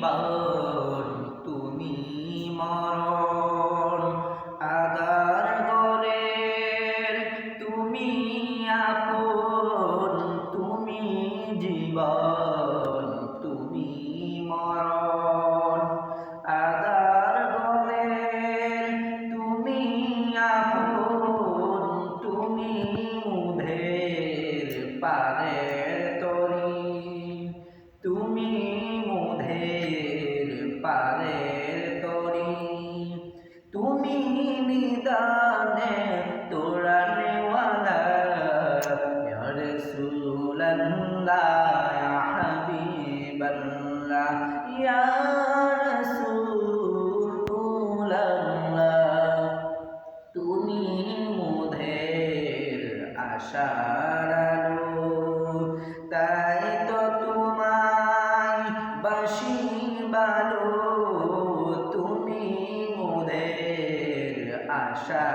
জীবন তুমি মরণ আদার গরের তুমি আপন তুমি জীবন তুমি মরণ আদার গরের তুমি আপন তুমি মুধের পারের তরি তুমি মুধের পারের তরি তুমি নিদানে তোড়ানেওয়ালা ইয়া রাসূলুল্লাহ ইয়া হাবিবাল্লাহ ইয়া রাসূলুল্লাহ তুমি মোদের আশার আলো তাই তো তোমায় বাসি ভালো তুমি মোদের আশা